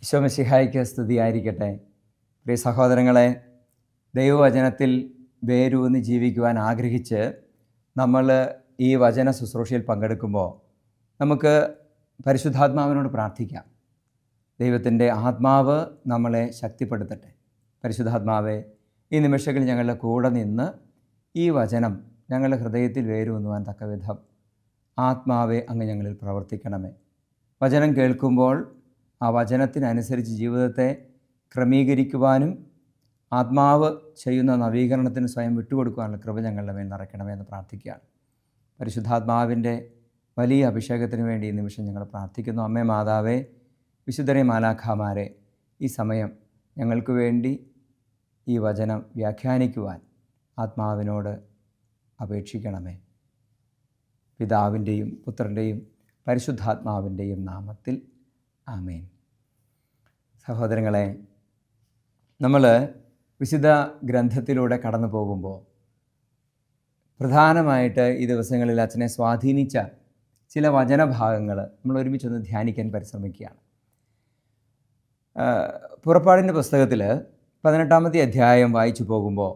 ഈശോമിശിഹായ്ക്ക് സ്തുതിയായിരിക്കട്ടെ. പ്രിയ സഹോദരങ്ങളെ, ദൈവവചനത്തിൽ വേരൂന്നി ജീവിക്കുവാൻ ആഗ്രഹിച്ച് നമ്മൾ ഈ വചന ശുശ്രൂഷയിൽ പങ്കെടുക്കുമ്പോൾ നമുക്ക് പരിശുദ്ധാത്മാവിനോട് പ്രാർത്ഥിക്കാം. ദൈവത്തിൻ്റെ ആത്മാവ് നമ്മളെ ശക്തിപ്പെടുത്തട്ടെ. പരിശുദ്ധാത്മാവെ, ഈ നിമിഷങ്ങളിൽ ഞങ്ങളുടെ കൂടെ നിന്ന് ഈ വചനം ഞങ്ങളുടെ ഹൃദയത്തിൽ വേരൂന്നുവാൻ തക്കവിധം ആത്മാവെ അങ്ങ് ഞങ്ങളിൽ പ്രവർത്തിക്കണമേ. വചനം കേൾക്കുമ്പോൾ ആ വചനത്തിനനുസരിച്ച് ജീവിതത്തെ ക്രമീകരിക്കുവാനും ആത്മാവ് ചെയ്യുന്ന നവീകരണത്തിന് സ്വയം വിട്ടുകൊടുക്കുവാനുള്ള കൃപ ഞങ്ങളുടെ മേൽ നിറയ്ക്കണമേ എന്ന് പ്രാർത്ഥിക്കുകയാണ്. പരിശുദ്ധാത്മാവിൻ്റെ വലിയ അഭിഷേകത്തിന് വേണ്ടി ഈ നിമിഷം ഞങ്ങൾ പ്രാർത്ഥിക്കുന്നു. അമ്മേ മാതാവേ, വിശുദ്ധരെ മാലാഖമാരെ, ഈ സമയം ഞങ്ങൾക്ക് വേണ്ടി ഈ വചനം വ്യാഖ്യാനിക്കുവാൻ ആത്മാവിനോട് അപേക്ഷിക്കണമേ. പിതാവിൻ്റെയും പുത്രൻ്റെയും പരിശുദ്ധാത്മാവിൻ്റെയും നാമത്തിൽ ആമേൻ. സഹോദരങ്ങളെ, നമ്മൾ വിശുദ്ധ ഗ്രന്ഥത്തിലൂടെ കടന്നു പോകുമ്പോൾ പ്രധാനമായിട്ട് ഈ ദിവസങ്ങളിൽ അച്ഛനെ സ്വാധീനിച്ച ചില വചനഭാഗങ്ങൾ നമ്മൾ ഒരുമിച്ചൊന്ന് ധ്യാനിക്കാൻ പരിശ്രമിക്കുകയാണ്. പുറപ്പാടിൻ്റെ പുസ്തകത്തിൽ 18-ാമത്തെ അധ്യായം വായിച്ചു പോകുമ്പോൾ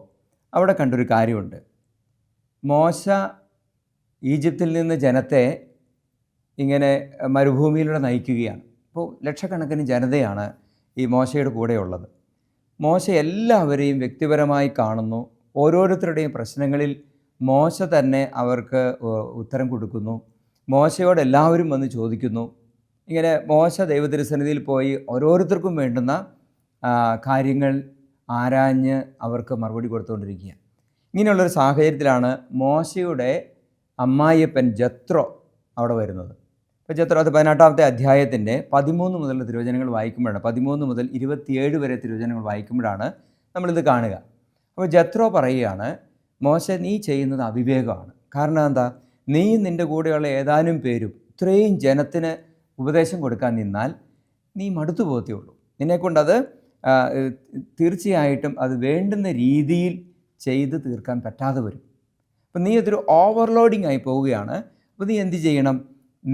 അവിടെ കണ്ടൊരു കാര്യമുണ്ട്. മോശ ഈജിപ്തിൽ നിന്ന് ജനത്തെ ഇങ്ങനെ മരുഭൂമിയിലൂടെ നയിക്കുകയാണ്. അപ്പോൾ ലക്ഷക്കണക്കിന് ജനതയാണ് ഈ മോശയുടെ കൂടെയുള്ളത്. മോശ എല്ലാവരെയും വ്യക്തിപരമായി കാണുന്നു. ഓരോരുത്തരുടെയും പ്രശ്നങ്ങളിൽ മോശ തന്നെ അവർക്ക് ഉത്തരം കൊടുക്കുന്നു. മോശയോട് എല്ലാവരും വന്ന് ചോദിക്കുന്നു. ഇങ്ങനെ മോശ ദൈവതിരുസന്നിധിയിൽ പോയി ഓരോരുത്തർക്കും വേണ്ടുന്ന കാര്യങ്ങൾ ആരാഞ്ഞ് അവർക്ക് മറുപടി കൊടുത്തുകൊണ്ടിരിക്കുക. ഇങ്ങനെയുള്ളൊരു സാഹചര്യത്തിലാണ് മോശയുടെ അമ്മായിയപ്പൻ ജത്രോ അവിടെ വരുന്നത്. അപ്പോൾ ജത്രോ, അത് 18-ാമത്തെ അധ്യായത്തിൻ്റെ 13 മുതലുള്ള തിരുവചനങ്ങൾ വായിക്കുമ്പോഴാണ്, 13 മുതൽ 27 വരെ തിരുവചനങ്ങൾ വായിക്കുമ്പോഴാണ് നമ്മളിത് കാണുക. അപ്പോൾ ജത്രോ പറയുകയാണ്, മോശ, നീ ചെയ്യുന്നത് അവിവേകമാണ്. കാരണം എന്താ? നീ നിൻ്റെ കൂടെയുള്ള ഏതാനും പേരും ഇത്രയും ജനത്തിന് ഉപദേശം കൊടുക്കാൻ നിന്നാൽ നീ മടുത്തു പോകത്തേ ഉള്ളൂ. നിന്നെക്കൊണ്ടത് തീർച്ചയായിട്ടും അത് വേണ്ടുന്ന രീതിയിൽ ചെയ്ത് തീർക്കാൻ പറ്റാതെ വരും. അപ്പം നീ അതൊരു ഓവർലോഡിങ് ആയി പോവുകയാണ്. അപ്പോൾ നീ എന്ത് ചെയ്യണം?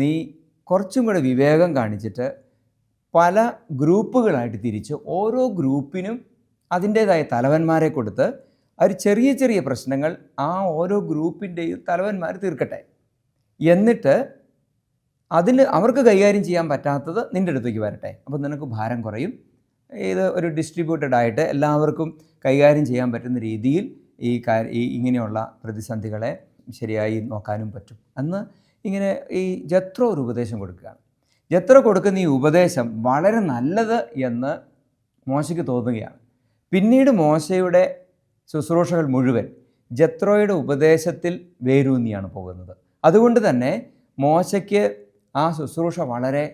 നീ കുറച്ചും കൂടെ വിവേകം കാണിച്ചിട്ട് പല ഗ്രൂപ്പുകളായിട്ട് തിരിച്ച് ഓരോ ഗ്രൂപ്പിനും അതിൻ്റേതായ തലവന്മാരെ കൊടുത്ത് അവർ ചെറിയ ചെറിയ പ്രശ്നങ്ങൾ ആ ഓരോ ഗ്രൂപ്പിൻ്റെയും തലവന്മാർ തീർക്കട്ടെ. എന്നിട്ട് അതിന് അവർക്ക് കൈകാര്യം ചെയ്യാൻ പറ്റാത്തത് നിൻ്റെ അടുത്തേക്ക് വരട്ടെ. അപ്പോൾ നിനക്ക് ഭാരം കുറയും. ഇത് ഒരു ഡിസ്ട്രിബ്യൂട്ടഡ് ആയിട്ട് എല്ലാവർക്കും കൈകാര്യം ചെയ്യാൻ പറ്റുന്ന രീതിയിൽ ഇങ്ങനെയുള്ള പ്രതിസന്ധികളെ ശരിയായി നോക്കാനും പറ്റും. അന്ന് ഇങ്ങനെ ഈ ജത്രോ ഒരു ഉപദേശം കൊടുക്കുകയാണ്. ജത്രോ കൊടുക്കുന്ന ഈ ഉപദേശം വളരെ നല്ലത് എന്ന് മോശയ്ക്ക് തോന്നുകയാണ്. പിന്നീട് മോശയുടെ ശുശ്രൂഷകൾ മുഴുവൻ ജത്രോയുടെ ഉപദേശത്തിൽ വേരൂന്നിയാണ് പോകുന്നത്. അതുകൊണ്ട് തന്നെ മോശയ്ക്ക് ആ ശുശ്രൂഷ വളരെ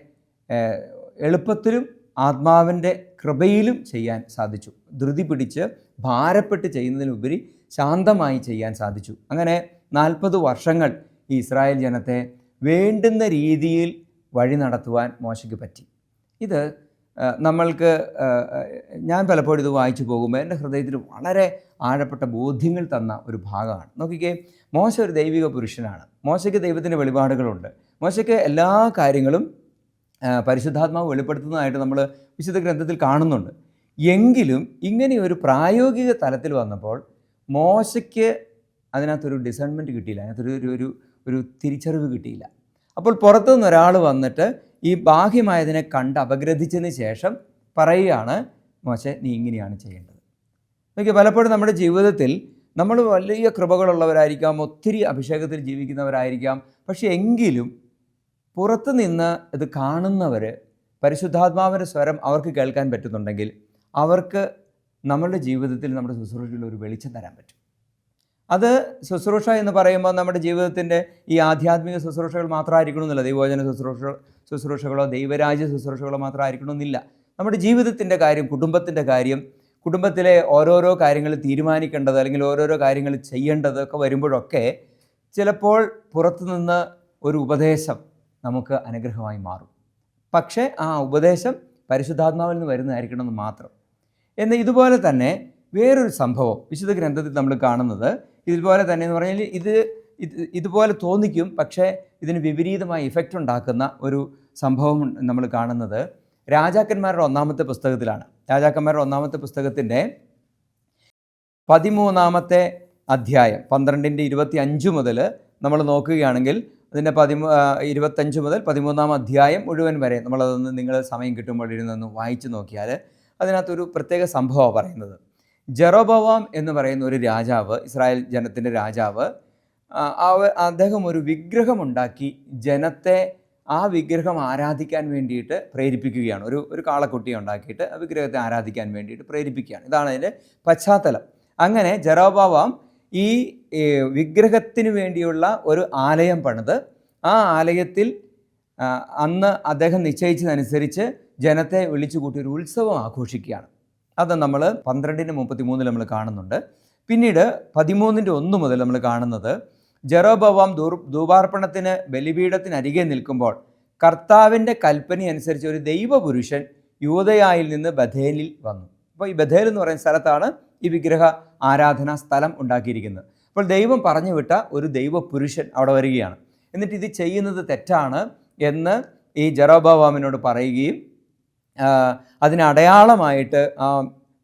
എളുപ്പത്തിലും ആത്മാവിൻ്റെ കൃപയിലും ചെയ്യാൻ സാധിച്ചു. ധൃതി പിടിച്ച് ഭാരപ്പെട്ട് ചെയ്യുന്നതിനുപരി ശാന്തമായി ചെയ്യാൻ സാധിച്ചു. അങ്ങനെ 40 വർഷങ്ങൾ ഈ ഇസ്രായേൽ ജനത്തെ വേണ്ടുന്ന രീതിയിൽ വഴി നടത്തുവാൻ മോശയ്ക്ക് പറ്റി. ഇത് നമ്മൾക്ക് ഞാൻ പലപ്പോഴും ഇത് വായിച്ചു പോകുമ്പോൾ എൻ്റെ ഹൃദയത്തിൽ വളരെ ആഴപ്പെട്ട ബോധ്യങ്ങൾ തന്ന ഒരു ഭാഗമാണ്. നോക്കിക്കേ, മോശ ഒരു ദൈവിക പുരുഷനാണ്. മോശയ്ക്ക് ദൈവത്തിൻ്റെ വെളിപാടുകളുണ്ട്. മോശയ്ക്ക് എല്ലാ കാര്യങ്ങളും പരിശുദ്ധാത്മാവ് വെളിപ്പെടുത്തുന്നതായിട്ട് നമ്മൾ വിശുദ്ധ ഗ്രന്ഥത്തിൽ കാണുന്നുണ്ട്. എങ്കിലും ഇങ്ങനെ ഒരു പ്രായോഗിക തലത്തിൽ വന്നപ്പോൾ മോശയ്ക്ക് അതിനകത്തൊരു ഡിസൈൻമെൻറ്റ് കിട്ടിയില്ല, അതിനകത്തൊരു ഒരു തിരിച്ചറിവ് കിട്ടിയില്ല. അപ്പോൾ പുറത്തുനിന്ന് ഒരാൾ വന്നിട്ട് ഈ ബാഹ്യമായതിനെ കണ്ട് അപഗ്രഥിച്ചതിന് ശേഷം പറയുകയാണ്, മോശെ, നീ ഇങ്ങനെയാണ് ചെയ്യേണ്ടത്. നോക്കി, പലപ്പോഴും നമ്മുടെ ജീവിതത്തിൽ നമ്മൾ വലിയ കൃപകളുള്ളവരായിരിക്കാം, ഒത്തിരി അഭിഷേകത്തിൽ ജീവിക്കുന്നവരായിരിക്കാം. പക്ഷേ എങ്കിലും പുറത്തു നിന്ന് ഇത് കാണുന്നവർ പരിശുദ്ധാത്മാവിൻ്റെ സ്വരം അവർക്ക് കേൾക്കാൻ പറ്റുന്നുണ്ടെങ്കിൽ അവർക്ക് നമ്മളുടെ ജീവിതത്തിൽ നമ്മുടെ ശുശ്രൂഷയിൽ ഒരു വെളിച്ചം തരാൻ പറ്റും. അത് ശുശ്രൂഷ എന്ന് പറയുമ്പോൾ നമ്മുടെ ജീവിതത്തിൻ്റെ ഈ ആധ്യാത്മിക ശുശ്രൂഷകൾ മാത്രമായിരിക്കണമെന്നില്ല. ദൈവവചന ശുശ്രൂഷകളോ ദൈവരാജ്യ ശുശ്രൂഷകളോ മാത്രമായിരിക്കണമെന്നില്ല. നമ്മുടെ ജീവിതത്തിൻ്റെ കാര്യം, കുടുംബത്തിൻ്റെ കാര്യം, കുടുംബത്തിലെ ഓരോരോ കാര്യങ്ങൾ തീരുമാനിക്കേണ്ടത് അല്ലെങ്കിൽ ഓരോരോ കാര്യങ്ങൾ ചെയ്യേണ്ടതൊക്കെ വരുമ്പോഴൊക്കെ ചിലപ്പോൾ പുറത്തുനിന്ന് ഒരു ഉപദേശം നമുക്ക് അനുഗ്രഹമായി മാറും. പക്ഷേ ആ ഉപദേശം പരിശുദ്ധാത്മാവിൽ നിന്ന് വരുന്നതായിരിക്കണമെന്ന് മാത്രം. എന്നാൽ ഇതുപോലെ തന്നെ വേറൊരു സംഭവം വിശുദ്ധ ഗ്രന്ഥത്തിൽ നമ്മൾ കാണുന്നത് ഇതുപോലെ തന്നെ എന്ന് പറഞ്ഞാൽ ഇതുപോലെ തോന്നിക്കും, പക്ഷേ ഇതിന് വിപരീതമായ ഇഫക്റ്റ് ഉണ്ടാക്കുന്ന ഒരു സംഭവം നമ്മൾ കാണുന്നത് രാജാക്കന്മാരുടെ ഒന്നാമത്തെ പുസ്തകത്തിലാണ്. രാജാക്കന്മാരുടെ ഒന്നാമത്തെ പുസ്തകത്തിൻ്റെ 13-ാമത്തെ അധ്യായം 12-25 മുതൽ നമ്മൾ നോക്കുകയാണെങ്കിൽ അതിൻ്റെ 25 മുതൽ 13-ാം അധ്യായം മുഴുവൻ വരെ നമ്മളതൊന്ന് നിങ്ങൾ സമയം കിട്ടുമ്പോൾ ഇരുന്നൊന്ന് വായിച്ചു നോക്കിയാൽ അതിനകത്തൊരു പ്രത്യേക സംഭവമാണ് പറയുന്നത്. ജെറോബോവാം എന്ന് പറയുന്ന ഒരു രാജാവ്, ഇസ്രായേൽ ജനത്തിൻ്റെ രാജാവ്, അദ്ദേഹം ഒരു വിഗ്രഹമുണ്ടാക്കി ജനത്തെ ആ വിഗ്രഹം ആരാധിക്കാൻ വേണ്ടിയിട്ട് പ്രേരിപ്പിക്കുകയാണ്. ഒരു കാളക്കുട്ടിയെ ഉണ്ടാക്കിയിട്ട് ആ വിഗ്രഹത്തെ ആരാധിക്കാൻ വേണ്ടിയിട്ട് പ്രേരിപ്പിക്കുകയാണ്. ഇതാണ് അതിൻ്റെ പശ്ചാത്തലം. അങ്ങനെ ജെറോബോവാം ഈ വിഗ്രഹത്തിന് വേണ്ടിയുള്ള ഒരു ആലയം പണിത് ആ ആലയത്തിൽ അന്ന് അദ്ദേഹം നിശ്ചയിച്ചതനുസരിച്ച് ജനത്തെ വിളിച്ചു കൂട്ടി ഒരു ഉത്സവം ആഘോഷിക്കുകയാണ്. അത് നമ്മൾ 12:33 നമ്മൾ കാണുന്നുണ്ട്. പിന്നീട് 13:1 മുതൽ നമ്മൾ കാണുന്നത് ജെറോബോവാം ധൂപാർപ്പണത്തിന് ബലിപീഠത്തിനരികെ നിൽക്കുമ്പോൾ കർത്താവിൻ്റെ കൽപ്പനയനുസരിച്ച് ഒരു ദൈവപുരുഷൻ യൂദയായിൽ നിന്ന് ബഥേലിൽ വന്നു. അപ്പോൾ ഈ ബഥേൽ എന്ന് പറയുന്ന സ്ഥലത്താണ് ഈ വിഗ്രഹ ആരാധനാ സ്ഥലം ഉണ്ടാക്കിയിരിക്കുന്നത്. അപ്പോൾ ദൈവം പറഞ്ഞു വിട്ട ഒരു ദൈവപുരുഷൻ അവിടെ വരികയാണ്. എന്നിട്ട് ഇത് ചെയ്യുന്നത് തെറ്റാണ് എന്ന് ഈ ജെറോബോവാമിനോട് പറയുകയും അതിന് അടയാളമായിട്ട് ആ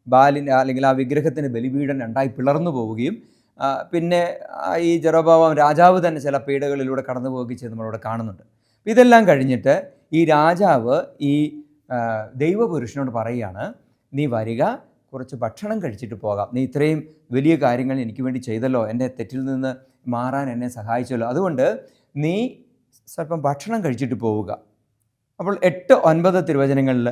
ബാലിൻ്റെ അല്ലെങ്കിൽ ആ വിഗ്രഹത്തിന് ബലിപീഠം രണ്ടായി പിളർന്നു പോവുകയും പിന്നെ ഈ ജെറോബോവാം രാജാവ് തന്നെ ചില പീഡകളിലൂടെ കടന്നു പോവുകയും ചെയ്ത് നമ്മളിവിടെ കാണുന്നുണ്ട്. ഇതെല്ലാം കഴിഞ്ഞിട്ട് ഈ രാജാവ് ഈ ദൈവപുരുഷനോട് പറയുകയാണ്, നീ വരിക, കുറച്ച് ഭക്ഷണം കഴിച്ചിട്ട് പോകാം. നീ ഇത്രയും വലിയ കാര്യങ്ങൾ എനിക്ക് വേണ്ടി ചെയ്തല്ലോ, എൻ്റെ തെറ്റിൽ നിന്ന് മാറാൻ എന്നെ സഹായിച്ചല്ലോ, അതുകൊണ്ട് നീ സ്വല്പം ഭക്ഷണം കഴിച്ചിട്ട് പോവുക. അപ്പോൾ 8-9 തിരുവചനങ്ങളിൽ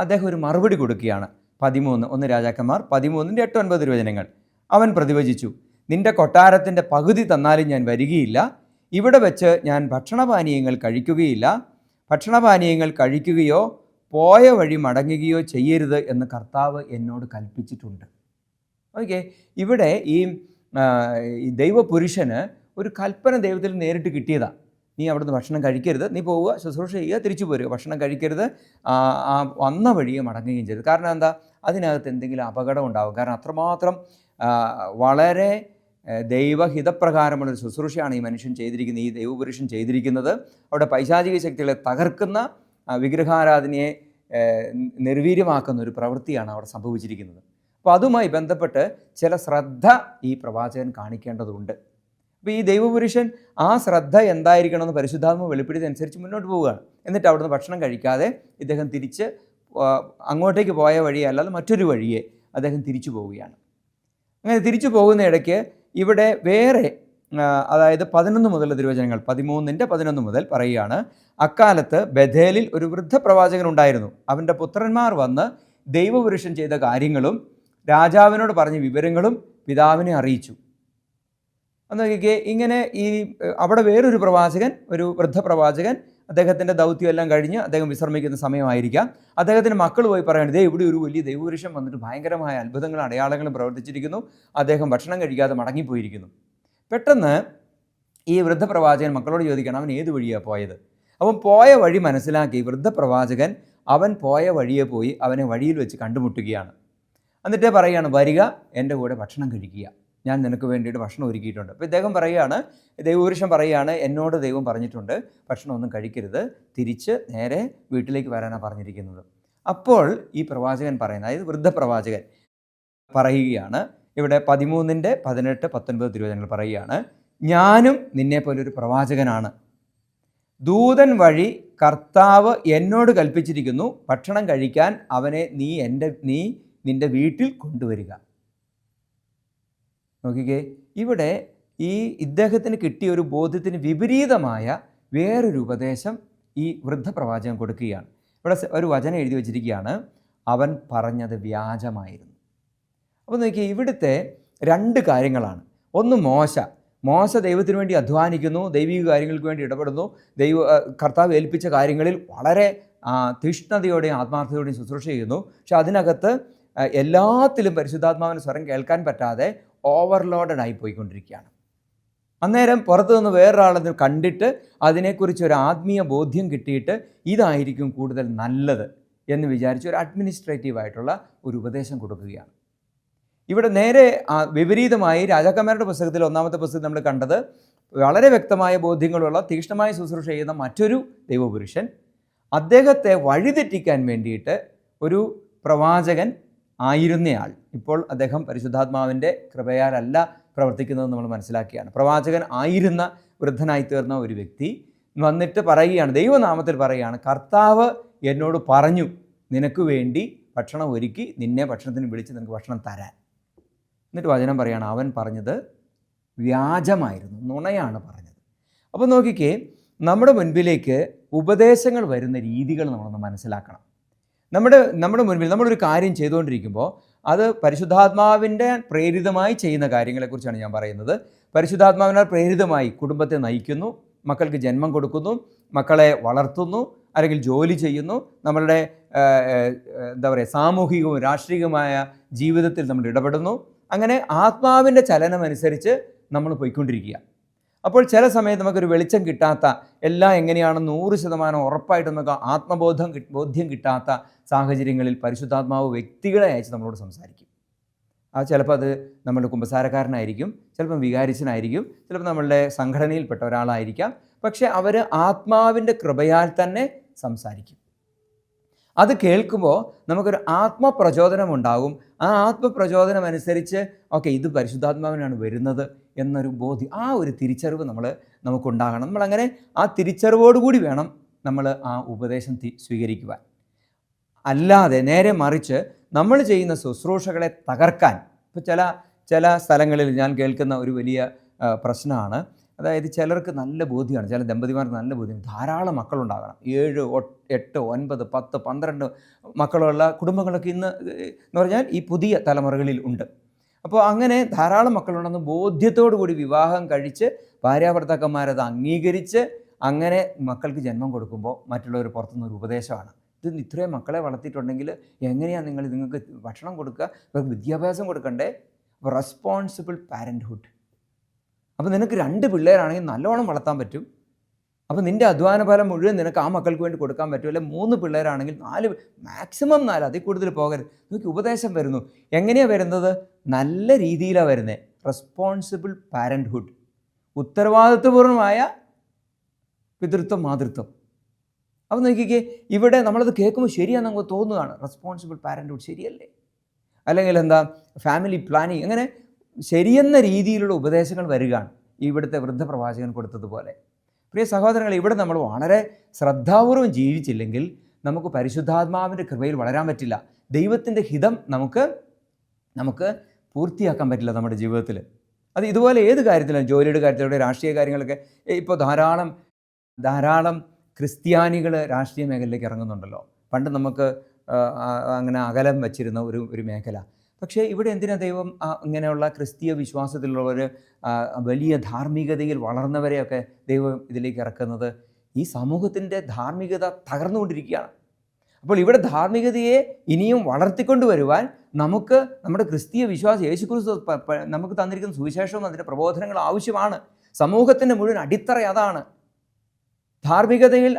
അദ്ദേഹം ഒരു മറുപടി കൊടുക്കുകയാണ്. 1 രാജാക്കന്മാർ 13:8-9 തിരുവചനങ്ങൾ. അവൻ പ്രതിവചിച്ചു, നിന്റെ കൊട്ടാരത്തിൻ്റെ പകുതി തന്നാലും ഞാൻ വരികയില്ല. ഇവിടെ വെച്ച് ഞാൻ ഭക്ഷണപാനീയങ്ങൾ കഴിക്കുകയില്ല. ഭക്ഷണപാനീയങ്ങൾ കഴിക്കുകയോ പോയ വഴി മടങ്ങുകയോ ചെയ്യരുത് എന്ന് കർത്താവ് എന്നോട് കൽപ്പിച്ചിട്ടുണ്ട്. ഓക്കെ, ഇവിടെ ഈ ദൈവപുരുഷന് ഒരു കൽപ്പന ദൈവത്തിൽ നേരിട്ട് കിട്ടിയതാണ്. നീ അവിടുന്ന് ഭക്ഷണം കഴിക്കരുത്, നീ പോവുക, ശുശ്രൂഷ ചെയ്യുക, തിരിച്ചു പോരുക, ഭക്ഷണം കഴിക്കരുത്, ആ വന്ന വഴിയെ മടങ്ങുകയും ചെയ്തു. കാരണം എന്താ? അതിനകത്ത് എന്തെങ്കിലും അപകടം ഉണ്ടാകും. കാരണം അത്രമാത്രം വളരെ ദൈവഹിതപ്രകാരമുള്ളൊരു ശുശ്രൂഷയാണ് ഈ മനുഷ്യൻ ചെയ്തിരിക്കുന്നത്, ഈ ദൈവപുരുഷൻ ചെയ്തിരിക്കുന്നത്. അവിടെ പൈശാചിക ശക്തികളെ തകർക്കുന്ന വിഗ്രഹാരാധനയെ നിർവീര്യമാക്കുന്ന ഒരു പ്രവൃത്തിയാണ് അവിടെ സംഭവിച്ചിരിക്കുന്നത്. അപ്പോൾ അതുമായി ബന്ധപ്പെട്ട് ചില ശ്രദ്ധ ഈ പ്രവാചകൻ കാണിക്കേണ്ടതുണ്ട്. അപ്പോൾ ഈ ദൈവപുരുഷൻ ആ ശ്രദ്ധ എന്തായിരിക്കണമെന്ന് പരിശുദ്ധാത്മ വെളിപ്പെടുത്തിയതനുസരിച്ച് മുന്നോട്ട് പോവുകയാണ്. എന്നിട്ട് അവിടുന്ന് ഭക്ഷണം കഴിക്കാതെ ഇദ്ദേഹം തിരിച്ച് അങ്ങോട്ടേക്ക് പോയ വഴിയെ അല്ലാതെ മറ്റൊരു വഴിയെ അദ്ദേഹം തിരിച്ചു പോവുകയാണ്. അങ്ങനെ തിരിച്ചു പോകുന്ന ഇടയ്ക്ക് ഇവിടെ വേറെ, അതായത് 11 മുതലുള്ള തിരുവചനങ്ങൾ 13:11 മുതൽ പറയുകയാണ്, അക്കാലത്ത് ബഥേലിൽ ഒരു വൃദ്ധപ്രവാചകൻ ഉണ്ടായിരുന്നു. അവൻ്റെ പുത്രന്മാർ വന്ന് ദൈവപുരുഷൻ ചെയ്ത കാര്യങ്ങളും രാജാവിനോട് പറഞ്ഞ വിവരങ്ങളും പിതാവിനെ അറിയിച്ചു. എന്നൊക്കെ ഇങ്ങനെ ഈ അവിടെ വേറൊരു പ്രവാചകൻ, ഒരു വൃദ്ധപ്രവാചകൻ, അദ്ദേഹത്തിൻ്റെ ദൗത്യം എല്ലാം കഴിഞ്ഞ് അദ്ദേഹം വിശ്രമിക്കുന്ന സമയമായിരിക്കാം. അദ്ദേഹത്തിൻ്റെ മക്കൾ പോയി പറയുന്നത്, ഇവിടെ ഒരു വലിയ ദൈവപുരുഷൻ വന്നിട്ട് ഭയങ്കരമായ അത്ഭുതങ്ങളും അടയാളങ്ങളും പ്രവർത്തിച്ചിരിക്കുന്നു, അദ്ദേഹം ഭക്ഷണം കഴിക്കാതെ മടങ്ങിപ്പോയിരിക്കുന്നു. പെട്ടെന്ന് ഈ വൃദ്ധപ്രവാചകൻ മക്കളോട് ചോദിക്കണം, അവൻ ഏത് വഴിയാണ് പോയത്? അവൻ പോയ വഴി മനസ്സിലാക്കി വൃദ്ധപ്രവാചകൻ അവൻ പോയ വഴിയെ പോയി അവനെ വഴിയിൽ വെച്ച് കണ്ടുമുട്ടുകയാണ്. എന്നിട്ട് പറയുകയാണ്, വരിക, എൻ്റെ കൂടെ ഭക്ഷണം കഴിക്കുക, ഞാൻ നിനക്ക് വേണ്ടിയിട്ട് ഭക്ഷണം ഒരുക്കിയിട്ടുണ്ട്. അപ്പോൾ ഇദ്ദേഹം പറയുകയാണ്, ദൈവപുരുഷൻ പറയുകയാണ്, എന്നോട് ദൈവം പറഞ്ഞിട്ടുണ്ട് ഭക്ഷണമൊന്നും കഴിക്കരുത്, തിരിച്ച് നേരെ വീട്ടിലേക്ക് വരാനാണ് പറഞ്ഞിരിക്കുന്നത്. അപ്പോൾ ഈ പ്രവാചകൻ പറയുന്നത്, അതായത് വൃദ്ധപ്രവാചകൻ പറയുകയാണ്, ഇവിടെ 13:18-19 തിരുവചനങ്ങൾ പറയുകയാണ്, ഞാനും നിന്നെപ്പോലെ ഒരു പ്രവാചകനാണ്. ദൂതൻ വഴി കർത്താവ് എന്നോട് കൽപ്പിച്ചിരിക്കുന്നു, ഭക്ഷണം കഴിക്കാൻ അവനെ നീ നിൻ്റെ വീട്ടിൽ കൊണ്ടുവരിക. നോക്കിക്കേ, ഇവിടെ ഇദ്ദേഹത്തിന് കിട്ടിയ ഒരു ബോധ്യത്തിന് വിപരീതമായ വേറൊരു ഉപദേശം ഈ വൃദ്ധപ്രവാചകൻ കൊടുക്കുകയാണ്. ഇവിടെ ഒരു വചനം എഴുതി വച്ചിരിക്കുകയാണ്, അവൻ പറഞ്ഞത് വ്യാജമായിരുന്നു. അപ്പോൾ നോക്കിയാൽ ഇവിടുത്തെ 2 കാര്യങ്ങളാണ്. ഒന്ന്, മോശ ദൈവത്തിന് വേണ്ടി അധ്വാനിക്കുന്നു, ദൈവിക കാര്യങ്ങൾക്ക് വേണ്ടി ഇടപെടുന്നു, കർത്താവ് ഏൽപ്പിച്ച കാര്യങ്ങളിൽ വളരെ തീഷ്ണതയോടെയും ആത്മാർത്ഥതയോടെയും ശുശ്രൂഷ ചെയ്യുന്നു. പക്ഷെ അതിനകത്ത് എല്ലാത്തിലും പരിശുദ്ധാത്മാവിൻ്റെ സ്വരം കേൾക്കാൻ പറ്റാതെ ഓവർലോഡഡ് ആയി പോയിക്കൊണ്ടിരിക്കുകയാണ്. അന്നേരം പുറത്തു നിന്ന് വേറൊരാളത് കണ്ടിട്ട് അതിനെക്കുറിച്ച് ഒരു ആത്മീയ ബോധ്യം കിട്ടിയിട്ട് ഇതായിരിക്കും കൂടുതൽ നല്ലത് എന്ന് വിചാരിച്ച് ഒരു അഡ്മിനിസ്ട്രേറ്റീവായിട്ടുള്ള ഒരു ഉപദേശം കൊടുക്കുകയാണ്. ഇവിടെ നേരെ വിപരീതമായി രാജാക്കന്മാരുടെ പുസ്തകത്തിൽ, 1-ാമത്തെ പുസ്തകത്തിൽ നമ്മൾ കണ്ടത്, വളരെ വ്യക്തമായ ബോധ്യങ്ങളുള്ള തീക്ഷ്ണമായ ശുശ്രൂഷ ചെയ്യുന്ന മറ്റൊരു ദൈവപുരുഷൻ, അദ്ദേഹത്തെ വഴിതെറ്റിക്കാൻ വേണ്ടിയിട്ട് ഒരു പ്രവാചകൻ ആയിരുന്നയാൾ ഇപ്പോൾ അദ്ദേഹം പരിശുദ്ധാത്മാവിൻ്റെ കൃപയാലല്ല പ്രവർത്തിക്കുന്നതെന്ന് നമ്മൾ മനസ്സിലാക്കിയാണ്. പ്രവാചകൻ ആയിരുന്ന വൃദ്ധനായി തീർന്ന ഒരു വ്യക്തി വന്നിട്ട് പറയുകയാണ്, ദൈവനാമത്തിൽ പറയുകയാണ്, കർത്താവ് എന്നോട് പറഞ്ഞു നിനക്ക് വേണ്ടി ഭക്ഷണം ഒരുക്കി നിന്നെ ഭക്ഷണത്തിന് വിളിച്ച് നിനക്ക് ഭക്ഷണം തരാൻ. എന്നിട്ട് വചനം പറയുകയാണ്, അവൻ പറഞ്ഞത് വ്യാജമായിരുന്നു, നുണയാണ് പറഞ്ഞത്. അപ്പോൾ നോക്കിക്കേ, നമ്മുടെ മുൻപിലേക്ക് ഉപദേശങ്ങൾ വരുന്ന രീതികൾ നമ്മളൊന്ന് മനസ്സിലാക്കണം. നമ്മുടെ മുൻപിൽ നമ്മളൊരു കാര്യം ചെയ്തുകൊണ്ടിരിക്കുമ്പോൾ അത് പരിശുദ്ധാത്മാവിൻ്റെ പ്രേരിതമായി ചെയ്യുന്ന കാര്യങ്ങളെക്കുറിച്ചാണ് ഞാൻ പറയുന്നത്. പരിശുദ്ധാത്മാവിനാൽ പ്രേരിതമായി കുടുംബത്തെ നയിക്കുന്നു, മക്കൾക്ക് ജന്മം കൊടുക്കുന്നു, മക്കളെ വളർത്തുന്നു, അല്ലെങ്കിൽ ജോലി ചെയ്യുന്നു, നമ്മളുടെ സാമൂഹികവും രാഷ്ട്രീയവുമായ ജീവിതത്തിൽ നമ്മൾ ഇടപെടുന്നു. അങ്ങനെ ആത്മാവിൻ്റെ ചലനമനുസരിച്ച് നമ്മൾ പോയിക്കൊണ്ടിരിക്കുക. അപ്പോൾ ചില സമയത്ത് നമുക്കൊരു വെളിച്ചം കിട്ടാത്ത, എല്ലാം എങ്ങനെയാണെന്ന് 100% ഉറപ്പായിട്ട് നമുക്ക് ബോധ്യം കിട്ടാത്ത സാഹചര്യങ്ങളിൽ പരിശുദ്ധാത്മാവ് വ്യക്തികളെ അയച്ച് നമ്മളോട് സംസാരിക്കും. ചിലപ്പോൾ അത് നമ്മളുടെ കുമ്പസാരക്കാരനായിരിക്കും, ചിലപ്പം വികാരിച്ചനായിരിക്കും, ചിലപ്പോൾ നമ്മളുടെ സംഘടനയിൽപ്പെട്ട ഒരാളായിരിക്കാം. പക്ഷേ അവർ ആത്മാവിൻ്റെ കൃപയാൽ തന്നെ സംസാരിക്കും. അത് കേൾക്കുമ്പോൾ നമുക്കൊരു ആത്മപ്രചോദനം ഉണ്ടാകും. ആ ആത്മപ്രചോദനം അനുസരിച്ച് ഇത് പരിശുദ്ധാത്മാവിനാണ് വരുന്നത് എന്നൊരു ബോധ്യം, ആ ഒരു തിരിച്ചറിവ് നമുക്കുണ്ടാകണം. നമ്മളങ്ങനെ ആ തിരിച്ചറിവോടുകൂടി വേണം നമ്മൾ ആ ഉപദേശം സ്വീകരിക്കുവാൻ. അല്ലാതെ നേരെ മറിച്ച് നമ്മൾ ചെയ്യുന്ന ശുശ്രൂഷകളെ തകർക്കാൻ, ഇപ്പോൾ ചില സ്ഥലങ്ങളിൽ ഞാൻ കേൾക്കുന്ന ഒരു വലിയ പ്രശ്നമാണ്. അതായത് ചിലർക്ക് നല്ല ബോധ്യമാണ്, ചില ദമ്പതിമാർക്ക് നല്ല ബോധ്യം, ധാരാളം മക്കളുണ്ടാകണം, 7, 8, 9, 10, 12 മക്കളുള്ള കുടുംബങ്ങളൊക്കെ ഇന്ന് എന്ന് പറഞ്ഞാൽ ഈ പുതിയ തലമുറകളിൽ ഉണ്ട്. അപ്പോൾ അങ്ങനെ ധാരാളം മക്കളുണ്ടെന്ന് ബോധ്യത്തോടു കൂടി വിവാഹം കഴിച്ച് ഭാര്യാഭർത്താക്കന്മാരത് അംഗീകരിച്ച് അങ്ങനെ മക്കൾക്ക് ജന്മം കൊടുക്കുമ്പോൾ മറ്റുള്ളവർ പുറത്തുനിന്നൊരു ഉപദേശമാണ്, ഇത് ഇത്രയും മക്കളെ വളർത്തിയിട്ടുണ്ടെങ്കിൽ എങ്ങനെയാണ് നിങ്ങൾക്ക് ഭക്ഷണം കൊടുക്കുക, ഇവർക്ക് വിദ്യാഭ്യാസം കൊടുക്കണ്ടേ? റെസ്പോൺസിബിൾ പാരൻറ്ഹുഡ്. അപ്പോൾ നിനക്ക് 2 പിള്ളേരാണെങ്കിൽ നല്ലോണം വളർത്താൻ പറ്റും. അപ്പോൾ നിൻ്റെ അധ്വാന ഫലം മുഴുവൻ നിനക്ക് ആ മക്കൾക്ക് വേണ്ടി കൊടുക്കാൻ പറ്റും. അല്ലെ 3 പിള്ളേരാണെങ്കിൽ 4, മാക്സിമം 4, അതിൽ കൂടുതൽ പോകരുത്. നിങ്ങൾക്ക് ഉപദേശം വരുന്നു. എങ്ങനെയാണ് വരുന്നത്? നല്ല രീതിയിലാണ് വരുന്നത്. റെസ്പോൺസിബിൾ പാരൻറ്ഹുഡ്, ഉത്തരവാദിത്വപൂർണ്ണമായ പിതൃത്വം, മാതൃത്വം. അപ്പോൾ നോക്കിക്കേ, ഇവിടെ നമ്മളത് കേൾക്കുമ്പോൾ ശരിയാണെന്ന് നമുക്ക് തോന്നുകയാണ്. റെസ്പോൺസിബിൾ പാരൻറ്ഹുഡ് ശരിയല്ലേ? അല്ലെങ്കിൽ ഫാമിലി പ്ലാനിങ്, അങ്ങനെ ശരിയെന്ന രീതിയിലുള്ള ഉപദേശങ്ങൾ വരികയാണ് ഇവിടുത്തെ വൃദ്ധപ്രവാചകൻ കൊടുത്തതുപോലെ. പ്രിയ സഹോദരങ്ങളെ, ഇവിടെ നമ്മൾ വളരെ ശ്രദ്ധാപൂർവം ജീവിച്ചില്ലെങ്കിൽ നമുക്ക് പരിശുദ്ധാത്മാവിൻ്റെ കൃപയിൽ വളരാൻ പറ്റില്ല. ദൈവത്തിൻ്റെ ഹിതം നമുക്ക് പൂർത്തിയാക്കാൻ പറ്റില്ല നമ്മുടെ ജീവിതത്തിൽ. അത് ഇതുപോലെ ഏത് കാര്യത്തിലാണ്, ജോലിയുടെ കാര്യത്തിലൂടെ, രാഷ്ട്രീയ കാര്യങ്ങളൊക്കെ. ഇപ്പോൾ ധാരാളം ക്രിസ്ത്യാനികൾ രാഷ്ട്രീയ മേഖലയിലേക്ക് ഇറങ്ങുന്നുണ്ടല്ലോ. പണ്ട് നമുക്ക് അങ്ങനെ അകലം വച്ചിരുന്ന ഒരു മേഖല. പക്ഷേ ഇവിടെ എന്തിനാ ദൈവം ഇങ്ങനെയുള്ള ക്രിസ്തീയ വിശ്വാസത്തിലുള്ളവർ, വലിയ ധാർമ്മികതയിൽ വളർന്നവരെയൊക്കെ ദൈവം ഇതിലേക്ക് ഇറക്കുന്നത്? ഈ സമൂഹത്തിൻ്റെ ധാർമ്മികത തകർന്നുകൊണ്ടിരിക്കുകയാണ്. അപ്പോൾ ഇവിടെ ധാർമ്മികതയെ ഇനിയും വളർത്തിക്കൊണ്ട് വരുവാൻ നമുക്ക് നമ്മുടെ ക്രിസ്തീയ വിശ്വാസം, യേശുക്രിസ്തു നമുക്ക് തന്നിരിക്കുന്ന സുവിശേഷവും അതിൻ്റെ പ്രബോധനങ്ങളും ആവശ്യമാണ്. സമൂഹത്തിൻ്റെ മുഴുവൻ അടിത്തറ അതാണ്. ധാർമ്മികതയിൽ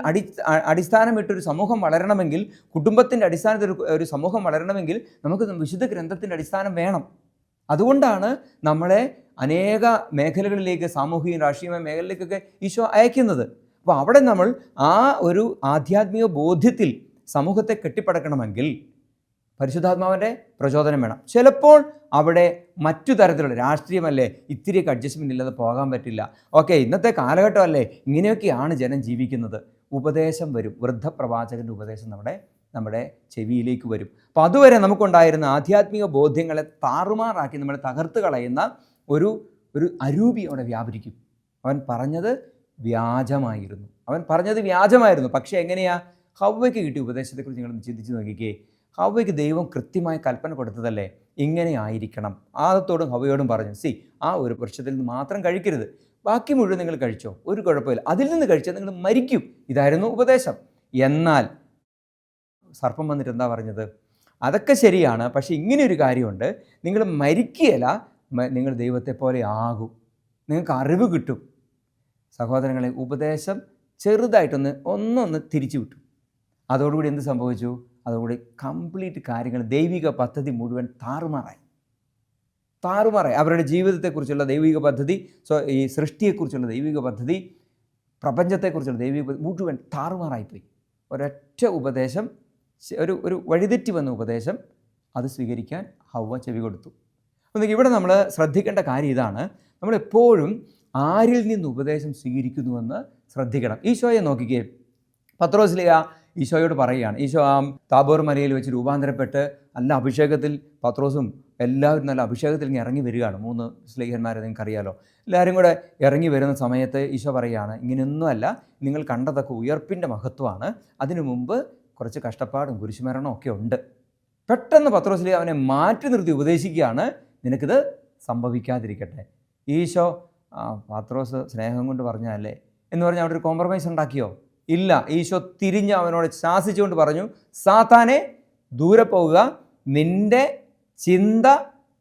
അടിസ്ഥാനമിട്ടൊരു സമൂഹം വളരണമെങ്കിൽ, കുടുംബത്തിൻ്റെ അടിസ്ഥാനത്തിൽ ഒരു സമൂഹം വളരണമെങ്കിൽ നമുക്ക് വിശുദ്ധ ഗ്രന്ഥത്തിൻ്റെ അടിസ്ഥാനം വേണം. അതുകൊണ്ടാണ് നമ്മളെ അനേക മേഖലകളിലേക്ക്, സാമൂഹിക രാഷ്ട്രീയ മേഖലയിലേക്കൊക്കെ ഈശോ അയക്കുന്നത്. അപ്പോൾ അവിടെ നമ്മൾ ആ ഒരു ആധ്യാത്മിക ബോധ്യത്തിൽ സമൂഹത്തെ കെട്ടിപ്പടക്കണമെങ്കിൽ പരിശുദ്ധാത്മാവിൻ്റെ പ്രചോദനം വേണം. ചിലപ്പോൾ അവിടെ മറ്റു തരത്തിലുള്ള രാഷ്ട്രീയമല്ലേ, ഇത്തിരിയൊക്കെ അഡ്ജസ്റ്റ്മെൻ്റ് ഇല്ലാതെ പോകാൻ പറ്റില്ല. ഇന്നത്തെ കാലഘട്ടമല്ലേ, ഇങ്ങനെയൊക്കെയാണ് ജനം ജീവിക്കുന്നത്. ഉപദേശം വരും, വൃദ്ധപ്രവാചകൻ്റെ ഉപദേശം നമ്മുടെ ചെവിയിലേക്ക് വരും. അപ്പോൾ അതുവരെ നമുക്കുണ്ടായിരുന്ന ആധ്യാത്മിക ബോധ്യങ്ങളെ താറുമാറാക്കി നമ്മളെ തകർത്ത് കളയുന്ന ഒരു അരൂപി അവിടെ വ്യാപരിക്കും. അവൻ പറഞ്ഞത് വ്യാജമായിരുന്നു. പക്ഷേ എങ്ങനെയാ ഹവ്വയ്ക്ക് കിട്ടിയ ഉപദേശത്തെക്കുറിച്ച് നിങ്ങൾ ചിന്തിച്ച് നോക്കിക്കേ. ഹവ്വയ്ക്ക് ദൈവം കൃത്യമായി കൽപ്പന കൊടുത്തതല്ലേ, ഇങ്ങനെ ആയിരിക്കണം. ആദത്തോടും ഹവ്വയോടും പറഞ്ഞു, ആ ഒരു വൃക്ഷത്തിൽ നിന്ന് മാത്രം കഴിക്കരുത്, ബാക്കി മുഴുവൻ നിങ്ങൾ കഴിച്ചോ, ഒരു കുഴപ്പമില്ല, അതിൽ നിന്ന് കഴിച്ചാൽ നിങ്ങൾ മരിക്കും. ഇതായിരുന്നു ഉപദേശം. എന്നാൽ സർപ്പം വന്നിട്ട് എന്താ പറഞ്ഞത്? അതൊക്കെ ശരിയാണ്, പക്ഷേ ഇങ്ങനെയൊരു കാര്യമുണ്ട്, നിങ്ങൾ മരിക്കുകയല്ല, നിങ്ങൾ ദൈവത്തെ പോലെ ആകും, നിങ്ങൾക്ക് അറിവ് കിട്ടും. സഹോദരങ്ങളെ, ഉപദേശം ചെറുതായിട്ടൊന്ന് തിരിച്ചു വിട്ടു. അതോടുകൂടി എന്ത് സംഭവിച്ചു? അതോടുകൂടി കംപ്ലീറ്റ് കാര്യങ്ങൾ, ദൈവിക പദ്ധതി മുഴുവൻ താറുമാറായി. അവരുടെ ജീവിതത്തെക്കുറിച്ചുള്ള ദൈവിക പദ്ധതി, ഈ സൃഷ്ടിയെക്കുറിച്ചുള്ള ദൈവിക പദ്ധതി, പ്രപഞ്ചത്തെക്കുറിച്ചുള്ള ദൈവിക പദ്ധതി മുഴുവൻ താറുമാറായിപ്പോയി. ഒരൊറ്റ ഉപദേശം, ഒരു വഴിതെറ്റി വന്ന ഉപദേശം, അത് സ്വീകരിക്കാൻ ഹവ്വ ചെവി കൊടുത്തു. അപ്പോൾ ഇവിടെ നമ്മൾ ശ്രദ്ധിക്കേണ്ട കാര്യം ഇതാണ്, നമ്മളെപ്പോഴും ആരിൽ നിന്ന് ഉപദേശം സ്വീകരിക്കുന്നുവെന്ന് ശ്രദ്ധിക്കണം. ഈശോയെ നോക്കിക്കേ, പത്രോസ്ലീഹ ഈശോയോട് പറയുകയാണ്. ഈശോ താബോർ മലയിൽ വെച്ച് രൂപാന്തരപ്പെട്ട് നല്ല അഭിഷേകത്തിൽ, പത്രോസും എല്ലാവരും നല്ല അഭിഷേകത്തിൽ ഇങ്ങനെ ഇറങ്ങി വരികയാണ്. 3 സ്ലീഹന്മാരെ നിങ്ങൾക്കറിയാലോ. എല്ലാവരും കൂടെ ഇറങ്ങി വരുന്ന സമയത്ത് ഈശോ പറയുകയാണ്, ഇങ്ങനെയൊന്നുമല്ല, നിങ്ങൾ കണ്ടതൊക്കെ ഉയർപ്പിൻ്റെ മഹത്വമാണ്, അതിനു മുമ്പ് കുറച്ച് കഷ്ടപ്പാടും കുരിശുമരണവും ഒക്കെ ഉണ്ട്. പെട്ടെന്ന് പത്രോസ്ലീഹ അവനെ മാറ്റി നിർത്തി ഉപദേശിക്കുകയാണ്, നിനക്കിത് സംഭവിക്കാതിരിക്കട്ടെ. ഈശോ പത്രോസ് സ്നേഹം കൊണ്ട് പറഞ്ഞല്ലേ എന്ന് പറഞ്ഞ് അവിടെ ഒരു കോംപ്രമൈസ് ഉണ്ടാക്കിയോ? ഇല്ല. ഈശോ തിരിഞ്ഞ് അവനോട് ശാസിച്ചുകൊണ്ട് പറഞ്ഞു, സാത്താനെ ദൂരെ പോവുക, നിൻ്റെ ചിന്ത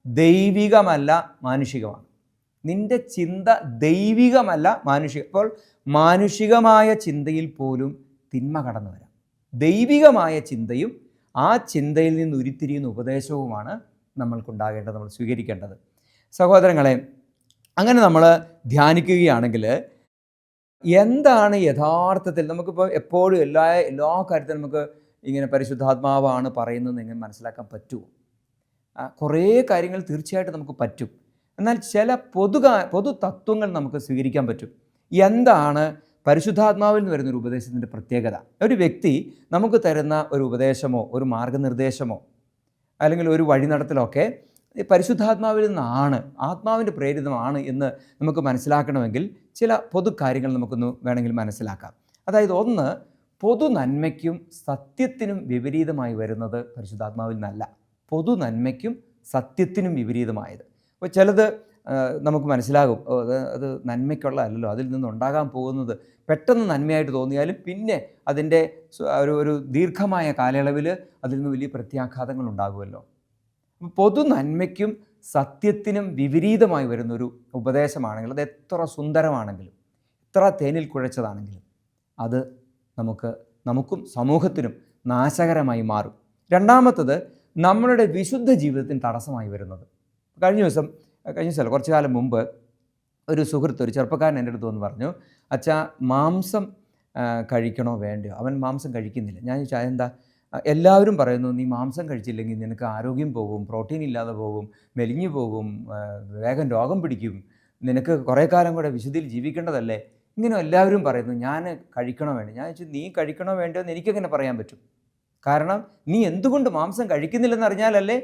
ദൈവികമല്ല മാനുഷികമാണ്. നിൻ്റെ ചിന്ത ദൈവികമല്ല മാനുഷിക. അപ്പോൾ മാനുഷികമായ ചിന്തയിൽ പോലും തിന്മ കടന്നു വരാം. ദൈവികമായ ചിന്തയും ആ ചിന്തയിൽ നിന്ന് ഉരുത്തിരിയുന്ന ഉപദേശവുമാണ് നമ്മൾക്കുണ്ടാകേണ്ടത്, നമ്മൾ സ്വീകരിക്കേണ്ടത്. സഹോദരങ്ങളെ, അങ്ങനെ നമ്മൾ ധ്യാനിക്കുകയാണെങ്കിൽ എന്താണ് യഥാർത്ഥത്തിൽ നമുക്കിപ്പോൾ എപ്പോഴും എല്ലാ കാര്യത്തിലും നമുക്ക് ഇങ്ങനെ പരിശുദ്ധാത്മാവാണ് പറയുന്നതെന്ന് എങ്ങനെ മനസ്സിലാക്കാൻ പറ്റുമോ? കുറേ കാര്യങ്ങൾ തീർച്ചയായിട്ടും നമുക്ക് പറ്റും. എന്നാൽ ചില പൊതു തത്വങ്ങൾ നമുക്ക് സ്വീകരിക്കാൻ പറ്റും. എന്താണ് പരിശുദ്ധാത്മാവിൽ നിന്ന് വരുന്നൊരു ഉപദേശത്തിൻ്റെ പ്രത്യേകത? ഒരു വ്യക്തി നമുക്ക് തരുന്ന ഒരു ഉപദേശമോ ഒരു മാർഗനിർദ്ദേശമോ അല്ലെങ്കിൽ ഒരു വഴി നടത്തലൊക്കെ പരിശുദ്ധാത്മാവിൽ നിന്നാണ്, ആത്മാവിൻ്റെ പ്രേരിതമാണ് എന്ന് നമുക്ക് മനസ്സിലാക്കണമെങ്കിൽ ചില പൊതു കാര്യങ്ങൾ നമുക്കൊന്ന് വേണമെങ്കിൽ മനസ്സിലാക്കാം. അതായത്, ഒന്ന്, പൊതു നന്മയ്ക്കും സത്യത്തിനും വിപരീതമായി വരുന്നത് പരിശുദ്ധാത്മാവിൽ നിന്നല്ല. പൊതു നന്മയ്ക്കും സത്യത്തിനും വിപരീതമായത്. അപ്പോൾ ചിലത് നമുക്ക് മനസ്സിലാകും, അത് നന്മയ്ക്കുള്ളതല്ലോ, അതിൽ നിന്നുണ്ടാകാൻ പോകുന്നത് പെട്ടെന്ന് നന്മയായിട്ട് തോന്നിയാലും പിന്നെ അതിൻ്റെ ഒരു ദീർഘമായ കാലയളവിൽ അതിൽ നിന്ന് വലിയ പ്രത്യാഘാതങ്ങൾ ഉണ്ടാകുമല്ലോ. പൊതു നന്മയ്ക്കും സത്യത്തിനും വിപരീതമായി വരുന്നൊരു ഉപദേശമാണെങ്കിൽ, അത് എത്ര സുന്ദരമാണെങ്കിലും എത്ര തേനിൽ കുഴച്ചതാണെങ്കിലും അത് നമുക്കും സമൂഹത്തിനും നാശകരമായി മാറും. രണ്ടാമത്തത്, നമ്മളുടെ വിശുദ്ധ ജീവിതത്തിന് തടസ്സമായി വരുന്നത്. കഴിഞ്ഞ ദിവസം കുറച്ചു കാലം മുമ്പ് ഒരു സുഹൃത്ത്, ഒരു ചെറുപ്പക്കാരൻ എൻ്റെ അടുത്ത് വന്ന് പറഞ്ഞു, അച്ഛാ, മാംസം കഴിക്കണോ വേണ്ടയോ? അവൻ മാംസം കഴിക്കുന്നില്ല. ഞാൻ ചോദിച്ചാൽ അതെന്താ? എല്ലാവരും പറയുന്നു, നീ മാംസം കഴിച്ചില്ലെങ്കിൽ നിനക്ക് ആരോഗ്യം പോകും, പ്രോട്ടീൻ ഇല്ലാതെ പോകും, മെലിഞ്ഞു പോകും, വേഗം രോഗം പിടിക്കും, നിനക്ക് കുറേ കാലം കൂടെ വിശുദ്ധിയിൽ ജീവിക്കേണ്ടതല്ലേ, ഇങ്ങനെ എല്ലാവരും പറയുന്നു. ഞാൻ കഴിക്കണോ വേണ്ട? ഞാൻ ചോദിച്ചു, നീ കഴിക്കണോ വേണ്ടോ എന്ന് എനിക്കെങ്ങനെ പറയാൻ പറ്റും? കാരണം നീ എന്തുകൊണ്ട് മാംസം കഴിക്കുന്നില്ലെന്ന് അറിഞ്ഞാലല്ലേ,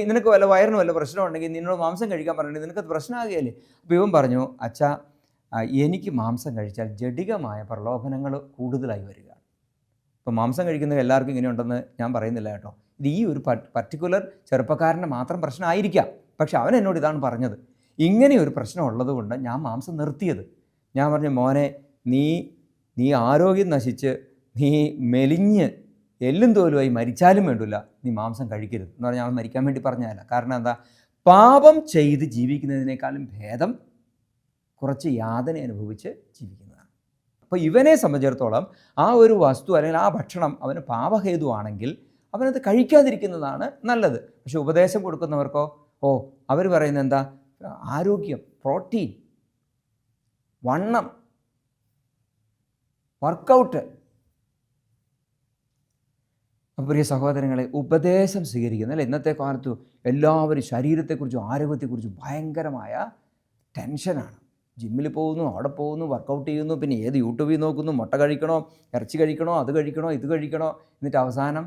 നിനക്ക് വയറിന് വല്ല പ്രശ്നമുണ്ടെങ്കിൽ നിന്നോട് മാംസം കഴിക്കാൻ പറഞ്ഞിട്ടുണ്ടെങ്കിൽ നിനക്കത് പ്രശ്നമാകുകയല്ലേ. അപ്പോൾ ഇവൻ പറഞ്ഞു, അച്ഛാ, എനിക്ക് മാംസം കഴിച്ചാൽ ജഡികമായ പ്രലോഭനങ്ങൾ കൂടുതലായി വരികയാണ്. ഇപ്പോൾ മാംസം കഴിക്കുന്നത് എല്ലാവർക്കും ഇങ്ങനെയുണ്ടെന്ന് ഞാൻ പറയുന്നില്ല കേട്ടോ. ഇത് ഈ ഒരു പർട്ടിക്കുലർ ചെറുപ്പക്കാരൻ്റെ മാത്രം പ്രശ്നമായിരിക്കാം. പക്ഷെ അവൻ എന്നോട് ഇതാണ് പറഞ്ഞത്, ഇങ്ങനെ ഒരു പ്രശ്നം ഉള്ളതുകൊണ്ട് ഞാൻ മാംസം നിർത്തിയത്. ഞാൻ പറഞ്ഞു, മോനെ, നീ ആരോഗ്യം നശിച്ച് നീ മെലിഞ്ഞ് എല്ലും തോലുമായി മരിച്ചാലും വേണ്ടില്ല, നീ മാംസം കഴിക്കരുത് എന്ന് പറഞ്ഞാൽ അവൻ മരിക്കാൻ വേണ്ടി പറഞ്ഞതല്ല. കാരണം എന്താ? പാപം ചെയ്ത് ജീവിക്കുന്നതിനേക്കാളും ഭേദം കുറച്ച് യാതന അനുഭവിച്ച് ജീവിക്കുന്നതാണ്. അപ്പോൾ ഇവനെ സംബന്ധിച്ചിടത്തോളം ആ ഒരു വസ്തു അല്ലെങ്കിൽ ആ ഭക്ഷണം അവന് പാപഹേതുവാണെങ്കിൽ അവനത് കഴിക്കാതിരിക്കുന്നതാണ് നല്ലത്. പക്ഷെ ഉപദേശം കൊടുക്കുന്നവർക്കോ, അവർ പറയുന്നത് എന്താ? ആരോഗ്യം, പ്രോട്ടീൻ, വണ്ണം, വർക്കൗട്ട്. അപ്പോൾ പ്രിയ സഹോദരങ്ങളെ, ഉപദേശം സ്വീകരിക്കുന്ന, അല്ലെ, ഇന്നത്തെ കാലത്ത് എല്ലാവരും ശരീരത്തെക്കുറിച്ചും ആരോഗ്യത്തെക്കുറിച്ചും ഭയങ്കരമായ ടെൻഷനാണ്. ജിമ്മിൽ പോകുന്നു, അവിടെ പോകുന്നു, വർക്കൗട്ട് ചെയ്യുന്നു, പിന്നെ ഏത് യൂട്യൂബിൽ നോക്കുന്നു, മുട്ട കഴിക്കണോ, ഇറച്ചി കഴിക്കണോ, അത് കഴിക്കണോ, ഇത് കഴിക്കണോ, എന്നിട്ട് അവസാനം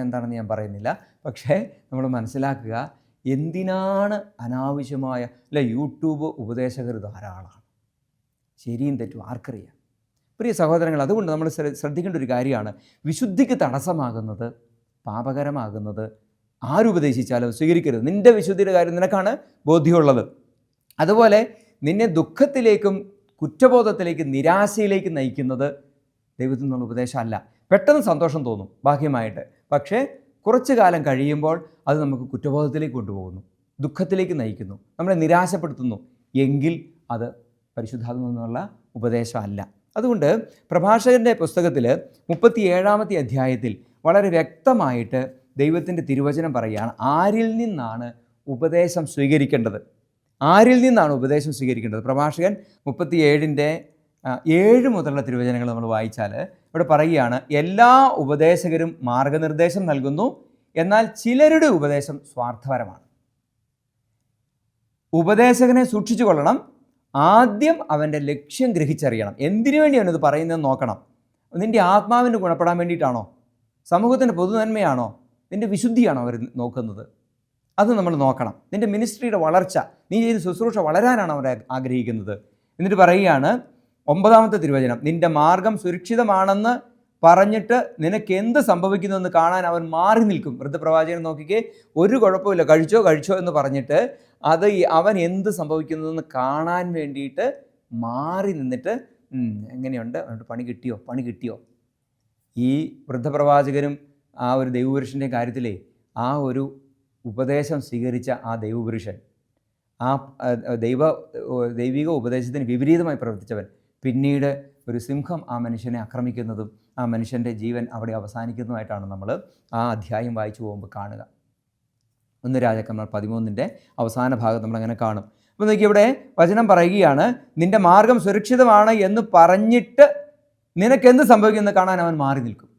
എന്താണെന്ന് ഞാൻ പറയുന്നില്ല. പക്ഷേ നമ്മൾ മനസ്സിലാക്കുക, എന്തിനാണ് അനാവശ്യമായ യൂട്യൂബ് ഉപദേശകർ ധാരാളമാണ്. ശരിയും തെറ്റും ആർക്കറിയാം. പ്രിയ സഹോദരങ്ങൾ, അതുകൊണ്ട് നമ്മൾ ശ്രദ്ധിക്കേണ്ട ഒരു കാര്യമാണ്, വിശുദ്ധിക്ക് തടസ്സമാകുന്നത്, പാപകരമാകുന്നത് ആരുപദേശിച്ചാലും സ്വീകരിക്കരുത്. നിൻ്റെ വിശുദ്ധിയുടെ കാര്യം നിനക്കാണ് ബോധ്യമുള്ളത്. അതുപോലെ നിന്നെ ദുഃഖത്തിലേക്കും കുറ്റബോധത്തിലേക്കും നിരാശയിലേക്കും നയിക്കുന്നത് ദൈവത്തിൽ നിന്നുള്ള ഉപദേശമല്ല. പെട്ടെന്ന് സന്തോഷം തോന്നും ബാഹ്യമായിട്ട്, പക്ഷേ കുറച്ചു കാലം കഴിയുമ്പോൾ അത് നമുക്ക് കുറ്റബോധത്തിലേക്ക് കൊണ്ടുപോകുന്നു, ദുഃഖത്തിലേക്ക് നയിക്കുന്നു, നമ്മളെ നിരാശപ്പെടുത്തുന്നു. എങ്കിൽ അത് പരിശുദ്ധാത്മാവിൽ നിന്നുള്ള ഉപദേശമല്ല. അതുകൊണ്ട് പ്രഭാഷകൻ്റെ പുസ്തകത്തിൽ 37-ാമത്തെ അധ്യായത്തിൽ വളരെ വ്യക്തമായിട്ട് ദൈവത്തിൻ്റെ തിരുവചനം പറയുകയാണ്, ആരിൽ നിന്നാണ് ഉപദേശം സ്വീകരിക്കേണ്ടത്. ആരിൽ നിന്നാണ് ഉപദേശം സ്വീകരിക്കേണ്ടത്? പ്രഭാഷകൻ 37-ന്റെ 7 മുതലുള്ള തിരുവചനങ്ങൾ നമ്മൾ വായിച്ചാൽ ഇവിടെ പറയുകയാണ്, എല്ലാ ഉപദേശകരും മാർഗനിർദ്ദേശം നൽകുന്നു, എന്നാൽ ചിലരുടെ ഉപദേശം സ്വാർത്ഥപരമാണ്. ഉപദേശകനെ സൂക്ഷിച്ചു കൊള്ളണം, ആദ്യം അവൻ്റെ ലക്ഷ്യം ഗ്രഹിച്ചറിയണം. എന്തിനു വേണ്ടിയാണ് ഇത് പറയുന്നതെന്ന് നോക്കണം. നിൻ്റെ ആത്മാവിന് ഗുണപ്പെടാൻ വേണ്ടിയിട്ടാണോ? സമൂഹത്തിൻ്റെ പൊതുനന്മയാണോ? നിൻ്റെ വിശുദ്ധിയാണോ അവർ നോക്കുന്നത്? അത് നമ്മൾ നോക്കണം. നിൻ്റെ മിനിസ്ട്രിയുടെ വളർച്ച, നീ ചെയ്ത് ശുശ്രൂഷ വളരാനാണ് അവർ ആഗ്രഹിക്കുന്നത്. എന്നിട്ട് പറയുകയാണ് 9-ാമത്തെ തിരുവചനം, നിൻ്റെ മാർഗം സുരക്ഷിതമാണെന്ന് പറഞ്ഞിട്ട് നിനക്ക് എന്ത് സംഭവിക്കുന്നുവെന്ന് കാണാൻ അവൻ മാറി നിൽക്കും. വൃദ്ധപ്രവാചകൻ നോക്കിക്കേ, ഒരു കുഴപ്പമില്ല, കഴിച്ചോ എന്ന് പറഞ്ഞിട്ട് അത് അവൻ എന്ത് സംഭവിക്കുന്നതെന്ന് കാണാൻ വേണ്ടിയിട്ട് മാറി നിന്നിട്ട് എങ്ങനെയുണ്ട്, പണി കിട്ടിയോ. ഈ വൃദ്ധപ്രവാചകനും ആ ഒരു ദൈവപുരുഷൻ്റെ കാര്യത്തിലേ ആ ഒരു ഉപദേശം സ്വീകരിച്ച ആ ദൈവപുരുഷൻ, ആ ദൈവിക ഉപദേശത്തിന് വിപരീതമായി പ്രവർത്തിച്ചവൻ, പിന്നീട് ഒരു സിംഹം ആ മനുഷ്യനെ ആക്രമിക്കുന്നതും ആ മനുഷ്യൻ്റെ ജീവൻ അവിടെ അവസാനിക്കുന്നതുമായിട്ടാണ് നമ്മൾ ആ അധ്യായം വായിച്ചു പോകുമ്പോൾ കാണുക. 1 രാജാക്കന്മാർ 13 അവസാന ഭാഗം നമ്മളങ്ങനെ കാണും. അപ്പോൾ നോക്കി, ഇവിടെ വചനം പറയുകയാണ്, നിൻ്റെ മാർഗം സുരക്ഷിതമാണ് എന്ന് പറഞ്ഞിട്ട് നിനക്കെന്ത് സംഭവിക്കുമെന്ന് കാണാൻ അവൻ മാറി നിൽക്കും.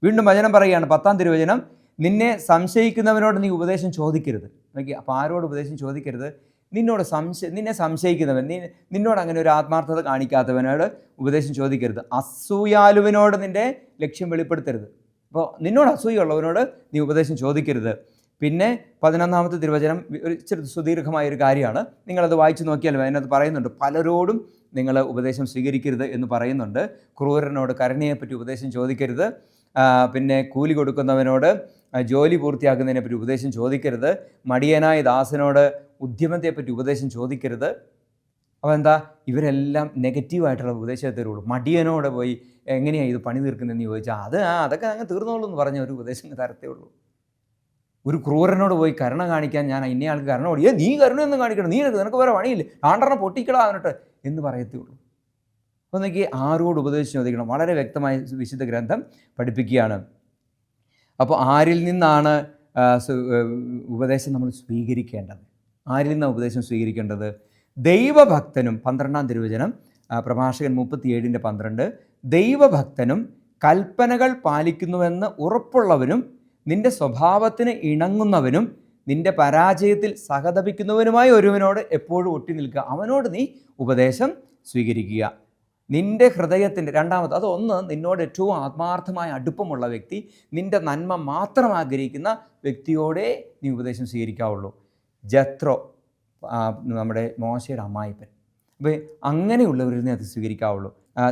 വീണ്ടും വചനം പറയുകയാണ്, 10-ാം തിരുവചനം, നിന്നെ സംശയിക്കുന്നവനോട് നീ ഉപദേശം ചോദിക്കരുത്. നോക്കി, അപ്പോൾ ആരോട് ഉപദേശം ചോദിക്കരുത്? നിന്നെ സംശയിക്കുന്നവൻ, നിന്നോട് അങ്ങനെ ഒരു ആത്മാർത്ഥത കാണിക്കാത്തവനോട് ഉപദേശം ചോദിക്കരുത്. അസൂയാലുവിനോട് നിൻ്റെ ലക്ഷ്യം വെളിപ്പെടുത്തരുത്. അപ്പോൾ നിന്നോട് അസൂയുള്ളവനോട് നീ ഉപദേശം ചോദിക്കരുത്. പിന്നെ 11-ാമത്തെ തിരുവചനം ഒരു ഇച്ചിരി സുദീർഘമായൊരു കാര്യമാണ്. നിങ്ങളത് വായിച്ചു നോക്കിയാലും അതിനകത്ത് പറയുന്നുണ്ട്, പലരോടും നിങ്ങൾ ഉപദേശം സ്വീകരിക്കരുത് എന്ന് പറയുന്നുണ്ട്. ക്രൂരനോട് കരുണയെപ്പറ്റി ഉപദേശം ചോദിക്കരുത്. പിന്നെ കൂലി കൊടുക്കുന്നവനോട് ജോലി പൂർത്തിയാക്കുന്നതിനെപ്പറ്റി ഉപദേശം ചോദിക്കരുത്. മടിയനായ ദാസനോട് ഉദ്യമത്തെപ്പറ്റി ഉപദേശം ചോദിക്കരുത്. അപ്പോൾ എന്താ, ഇവരെല്ലാം നെഗറ്റീവായിട്ടുള്ള ഉപദേശത്തെ തരുള്ളൂ. മടിയനോട് പോയി എങ്ങനെയാണ് ഇത് പണി തീർക്കുന്നതെന്ന് ചോദിച്ചാൽ അതൊക്കെ അങ്ങ് തീർന്നോളൂ എന്ന് പറഞ്ഞ ഒരു ഉപദേശം തരത്തേ ഉള്ളൂ. ഒരു ക്രൂരനോട് പോയി കരുണ കാണിക്കാൻ, ഞാൻ ഇന്നയാൾക്ക് കരുണ ഓടിയേ, നീ കരുണയൊന്നും കാണിക്കണം, നിനക്ക് വേറെ പണിയില്ല, ആണ്ടെണ്ണം പൊട്ടിക്കടാ എന്നിട്ട് എന്ന് പറയത്തേ ഉള്ളൂ. അപ്പോൾ നോക്കി, ആരോട് ഉപദേശിച്ച് ചോദിക്കണം? വളരെ വ്യക്തമായി വിശുദ്ധ ഗ്രന്ഥം പഠിപ്പിക്കുകയാണ്. അപ്പോൾ ആരിൽ നിന്നാണ് ഉപദേശം നമ്മൾ സ്വീകരിക്കേണ്ടത്? ആരിൽ നിന്നാണ് ഉപദേശം സ്വീകരിക്കേണ്ടത്? ദൈവഭക്തനും, 12-ാം തിരുവചനം, പ്രഭാഷകൻ 37:12, ദൈവഭക്തനും കൽപ്പനകൾ പാലിക്കുന്നുവെന്ന് ഉറപ്പുള്ളവനും നിൻ്റെ സ്വഭാവത്തിന് ഇണങ്ങുന്നവനും നിൻ്റെ പരാജയത്തിൽ സഹതപിക്കുന്നവനുമായ ഒരുവനോട് എപ്പോഴും ഒട്ടി നിൽക്കുക. അവനോട് നീ ഉപദേശം സ്വീകരിക്കുക. നിൻ്റെ ഹൃദയത്തിൻ്റെ രണ്ടാമത്, അതൊന്ന്, നിന്നോട് ഏറ്റവും ആത്മാർത്ഥമായ അടുപ്പമുള്ള വ്യക്തി, നിൻ്റെ നന്മ മാത്രം ആഗ്രഹിക്കുന്ന വ്യക്തിയോടെ നീ ഉപദേശം സ്വീകരിക്കാവുള്ളൂ. ജത്രോ, നമ്മുടെ മോശയുടെ അമ്മായിപ്പൻ, അപ്പോൾ അങ്ങനെയുള്ളവരിൽ നിന്ന് അത് സ്വീകരിക്കാവുള്ളൂ.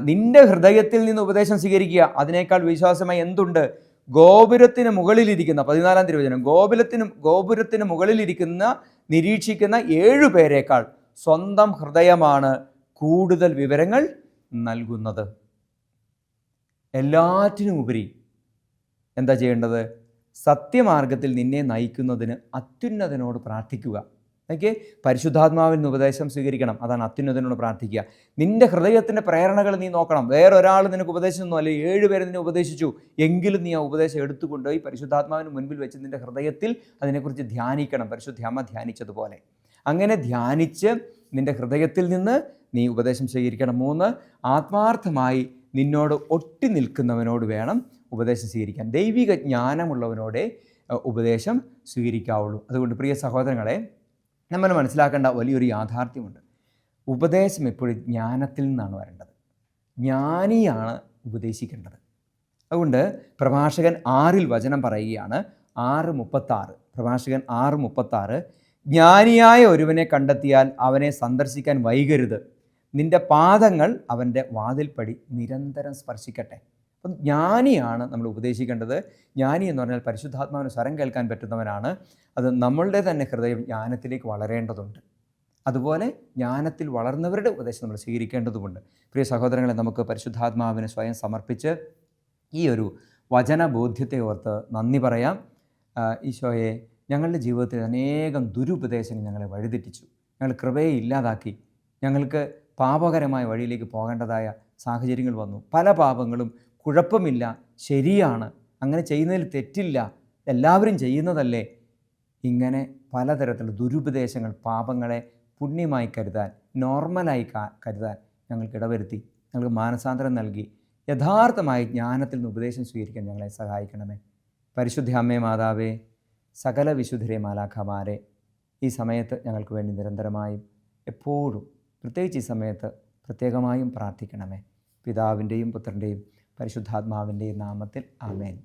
നിൻ്റെ ഹൃദയത്തിൽ നിന്ന് ഉപദേശം സ്വീകരിക്കുക. അതിനേക്കാൾ വിശ്വാസമായി എന്തുണ്ട്? ഗോപുരത്തിന് മുകളിലിരിക്കുന്ന 14-ാം തിരുവചനം, ഗോപുരത്തിന് മുകളിലിരിക്കുന്ന നിരീക്ഷിക്കുന്ന 7 പേരേക്കാൾ സ്വന്തം ഹൃദയമാണ് കൂടുതൽ വിവരങ്ങൾ നൽകുന്നത്. എല്ലാറ്റിനും ഉപരി എന്താ ചെയ്യേണ്ടത്? സത്യമാർഗത്തിൽ നിന്നെ നയിക്കുന്നതിന് അത്യുന്നതനോട് പ്രാർത്ഥിക്കുക. ഓക്കെ, പരിശുദ്ധാത്മാവിൽ നിന്ന് ഉപദേശം സ്വീകരിക്കണം. അതാണ് അത്യുന്നതനോട് പ്രാർത്ഥിക്കുക. നിൻ്റെ ഹൃദയത്തിൻ്റെ പ്രേരണകൾ നീ നോക്കണം. വേറൊരാൾ നിനക്ക് ഉപദേശിച്ചൊന്നും അല്ലെ, 7 പേര് നിന്നെ ഉപദേശിച്ചു, എങ്കിലും നീ ആ ഉപദേശം എടുത്തുകൊണ്ടുപോയി പരിശുദ്ധാത്മാവിന് മുൻപിൽ വെച്ച് നിൻ്റെ ഹൃദയത്തിൽ അതിനെക്കുറിച്ച് ധ്യാനിക്കണം. പരിശുദ്ധ അമ്മ ധ്യാനിച്ചതുപോലെ അങ്ങനെ ധ്യാനിച്ച് നിൻ്റെ ഹൃദയത്തിൽ നിന്ന് നീ ഉപദേശം സ്വീകരിക്കണം. 3, ആത്മാർത്ഥമായി നിന്നോട് ഒട്ടി നിൽക്കുന്നവനോട് വേണം ഉപദേശം സ്വീകരിക്കാൻ. ദൈവിക ജ്ഞാനമുള്ളവനോടെ ഉപദേശം സ്വീകരിക്കാവുള്ളൂ. അതുകൊണ്ട് പ്രിയ സഹോദരങ്ങളെ, നമ്മൾ മനസ്സിലാക്കേണ്ട വലിയൊരു യാഥാർത്ഥ്യമുണ്ട്. ഉപദേശം എപ്പോഴും ജ്ഞാനത്തിൽ നിന്നാണ് വരേണ്ടത്. ജ്ഞാനിയാണ് ഉപദേശിക്കേണ്ടത്. അതുകൊണ്ട് പ്രഭാഷകൻ 6 വചനം പറയുകയാണ്, 6:36, പ്രഭാഷകൻ 6:36, ജ്ഞാനിയായ ഒരുവനെ കണ്ടെത്തിയാൽ അവനെ സന്ദർശിക്കാൻ വൈകരുത്, നിൻ്റെ പാദങ്ങൾ അവൻ്റെ വാതിൽപ്പടി നിരന്തരം സ്പർശിക്കട്ടെ. അപ്പം ജ്ഞാനിയാണ് നമ്മൾ ഉപദേശിക്കേണ്ടത്. ജ്ഞാനി എന്ന് പറഞ്ഞാൽ പരിശുദ്ധാത്മാവിന് സ്വരം കേൾക്കാൻ പറ്റുന്നവനാണ്. അത് നമ്മളുടെ തന്നെ ഹൃദയം ജ്ഞാനത്തിലേക്ക് വളരേണ്ടതുണ്ട്. അതുപോലെ ജ്ഞാനത്തിൽ വളർന്നവരുടെ ഉപദേശം നമ്മൾ സ്വീകരിക്കേണ്ടതുമുണ്ട്. പ്രിയ സഹോദരങ്ങളെ, നമുക്ക് പരിശുദ്ധാത്മാവിന് സ്വയം സമർപ്പിച്ച് ഈ ഒരു വചനബോധ്യത്തെ ഓർത്ത് നന്ദി പറയാം. ഈശോയെ, ഞങ്ങളുടെ ജീവിതത്തിൽ അനേകം ദുരുപദേശങ്ങൾ ഞങ്ങളെ വഴിതെറ്റിച്ചു, ഞങ്ങൾ കൃപയെ ഇല്ലാതാക്കി, ഞങ്ങൾക്ക് പാപകരമായ വഴിയിലേക്ക് പോകേണ്ടതായ സാഹചര്യങ്ങൾ വന്നു. പല പാപങ്ങളും കുഴപ്പമില്ല, ശരിയാണ്, അങ്ങനെ ചെയ്യുന്നതിൽ തെറ്റില്ല, എല്ലാവരും ചെയ്യുന്നതല്ലേ, ഇങ്ങനെ പലതരത്തിലുള്ള ദുരുപദേശങ്ങൾ, പാപങ്ങളെ പുണ്യമായി കരുതാൻ, നോർമലായി കരുതാൻ ഞങ്ങൾക്ക് ഇടവരുത്തി, ഞങ്ങൾക്ക് മാനസാന്തരം നൽകി. യഥാർത്ഥമായി ജ്ഞാനത്തിൽ നിന്ന് ഉപദേശം സ്വീകരിക്കാൻ ഞങ്ങളെ സഹായിക്കണമേ. പരിശുദ്ധ അമ്മേ മാതാവേ, സകല വിശുദ്ധരെ മാലാഖമാരെ, ഈ സമയത്ത് ഞങ്ങൾക്ക് വേണ്ടി നിരന്തരമായും എപ്പോഴും, പ്രത്യേകിച്ച് ഈ സമയത്ത് പ്രത്യേകമായും പ്രാർത്ഥിക്കണമേ. പിതാവിൻ്റെയും പുത്രൻ്റെയും പരിശുദ്ധാത്മാവിൻ്റെയും നാമത്തിൽ ആമേൻ.